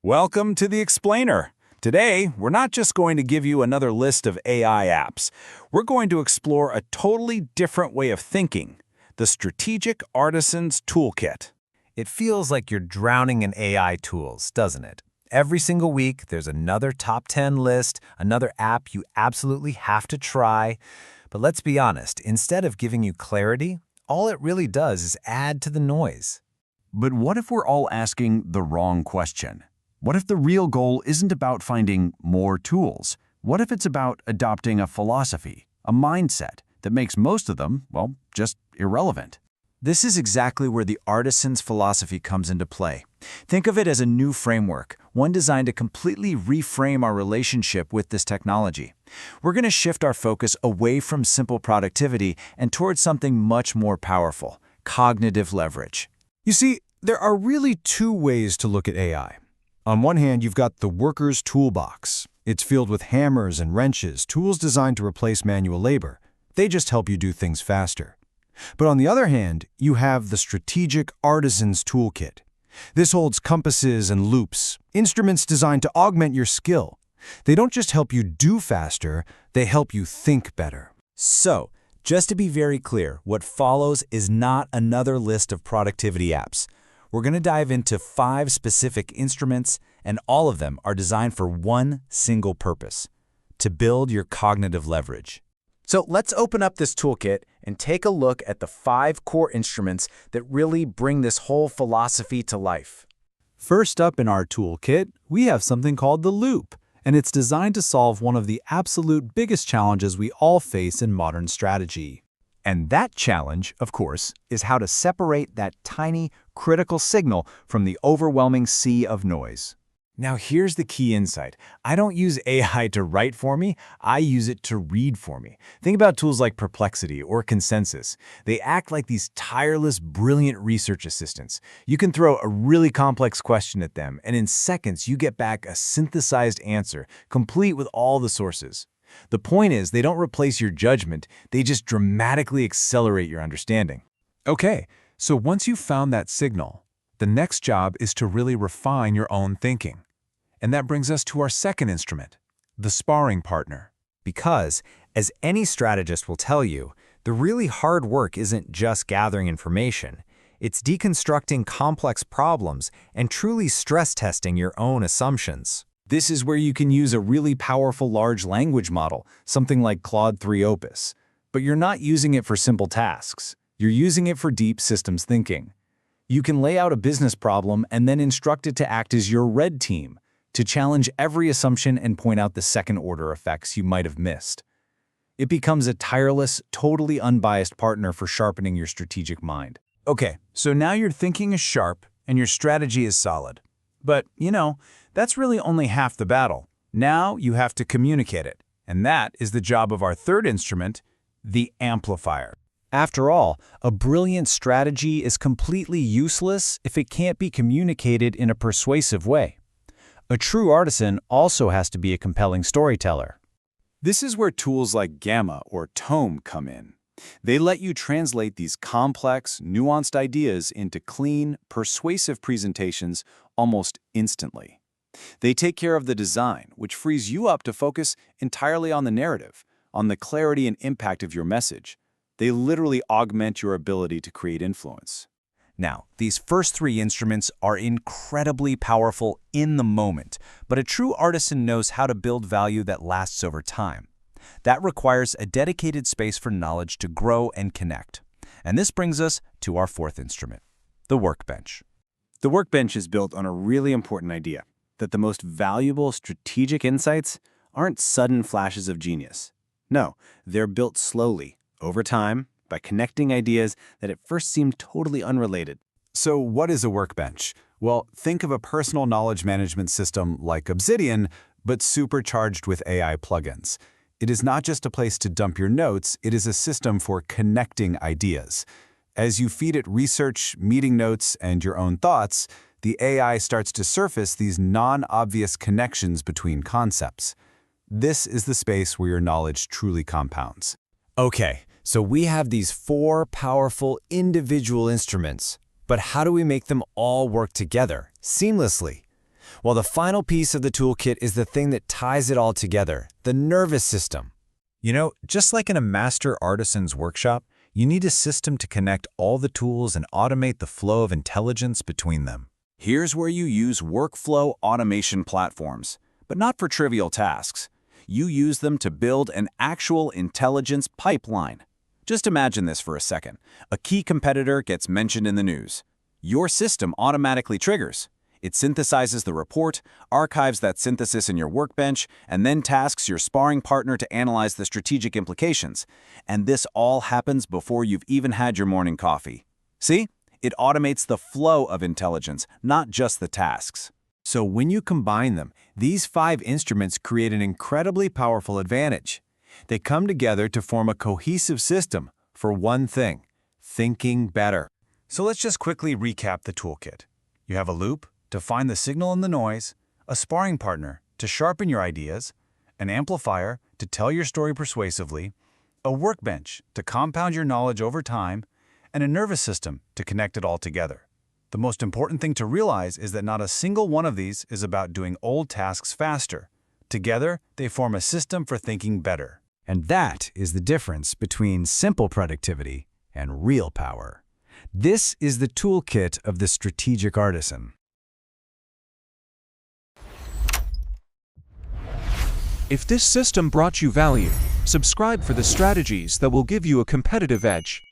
Welcome to the Explainer. Today, we're not just going to give you another list of AI apps. We're going to explore a totally different way of thinking, the Strategic Artisan's Toolkit. It feels like you're drowning in AI tools, doesn't it? Every single week, there's another top 10 list, another app you absolutely have to try. But let's be honest, instead of giving you clarity, all it really does is add to the noise. But what if we're all asking the wrong question? What if the real goal isn't about finding more tools? What if it's about adopting a philosophy, a mindset that makes most of them, well, just irrelevant? This is exactly where the Artisan's philosophy comes into play. Think of it as a new framework, one designed to completely reframe our relationship with this technology. We're going to shift our focus away from simple productivity and towards something much more powerful, cognitive leverage. You see, there are really two ways to look at AI. On one hand, you've got the worker's toolbox. It's filled with hammers and wrenches, tools designed to replace manual labor. They just help you do things faster. But on the other hand, you have the Strategic Artisan's Toolkit. This holds compasses and loupes, instruments designed to augment your skill. They don't just help you do faster, they help you think better. So, just to be very clear, what follows is not another list of productivity apps. We're going to dive into 5 specific instruments, and all of them are designed for one single purpose: to build your cognitive leverage. So let's open up this toolkit and take a look at the 5 core instruments that really bring this whole philosophy to life. First up in our toolkit, we have something called the Loupe, and it's designed to solve one of the absolute biggest challenges we all face in modern strategy. And that challenge, of course, is how to separate that tiny, critical signal from the overwhelming sea of noise. Now here's the key insight. I don't use AI to write for me, I use it to read for me. Think about tools like Perplexity or Consensus. They act like these tireless, brilliant research assistants. You can throw a really complex question at them, and in seconds you get back a synthesized answer, complete with all the sources. The point is, they don't replace your judgment, they just dramatically accelerate your understanding. Okay, so once you've found that signal, the next job is to really refine your own thinking. And that brings us to our second instrument, the sparring partner. Because, as any strategist will tell you, the really hard work isn't just gathering information. It's deconstructing complex problems and truly stress testing your own assumptions. This is where you can use a really powerful large language model, something like Claude 3 Opus. But you're not using it for simple tasks. You're using it for deep systems thinking. You can lay out a business problem and then instruct it to act as your red team, to challenge every assumption and point out the second-order effects you might have missed. It becomes a tireless, totally unbiased partner for sharpening your strategic mind. Okay, so now your thinking is sharp and your strategy is solid. But, that's really only half the battle. Now you have to communicate it, and that is the job of our third instrument, the Amplifier. After all, a brilliant strategy is completely useless if it can't be communicated in a persuasive way. A true artisan also has to be a compelling storyteller. This is where tools like Gamma or Tome come in. They let you translate these complex, nuanced ideas into clean, persuasive presentations almost instantly. They take care of the design, which frees you up to focus entirely on the narrative, on the clarity and impact of your message. They literally augment your ability to create influence. Now, these first 3 instruments are incredibly powerful in the moment, but a true artisan knows how to build value that lasts over time. That requires a dedicated space for knowledge to grow and connect. And this brings us to our 4th instrument, the Workbench. The Workbench is built on a really important idea, that the most valuable strategic insights aren't sudden flashes of genius. No, they're built slowly, over time, by connecting ideas that at first seemed totally unrelated. So what is a workbench? Well, think of a personal knowledge management system like Obsidian, but supercharged with AI plugins. It is not just a place to dump your notes, it is a system for connecting ideas. As you feed it research, meeting notes, and your own thoughts, the AI starts to surface these non-obvious connections between concepts. This is the space where your knowledge truly compounds. Okay, so we have these 4 powerful individual instruments, but how do we make them all work together, seamlessly? Well, the final piece of the toolkit is the thing that ties it all together, the nervous system. You know, just like in a master artisan's workshop, you need a system to connect all the tools and automate the flow of intelligence between them. Here's where you use workflow automation platforms, but not for trivial tasks. You use them to build an actual intelligence pipeline. Just imagine this for a second. A key competitor gets mentioned in the news. Your system automatically triggers. It synthesizes the report, archives that synthesis in your Workbench, and then tasks your sparring partner to analyze the strategic implications. And this all happens before you've even had your morning coffee. See? It automates the flow of intelligence, not just the tasks. So when you combine them, these 5 instruments create an incredibly powerful advantage. They come together to form a cohesive system for one thing: thinking better. So let's just quickly recap the toolkit. You have a Loupe to find the signal and the noise, a sparring partner to sharpen your ideas, an amplifier to tell your story persuasively, a Workbench to compound your knowledge over time, and a nervous system to connect it all together. The most important thing to realize is that not a single one of these is about doing old tasks faster. Together, they form a system for thinking better. And that is the difference between simple productivity and real power. This is the toolkit of the strategic artisan. If this system brought you value, subscribe for the strategies that will give you a competitive edge.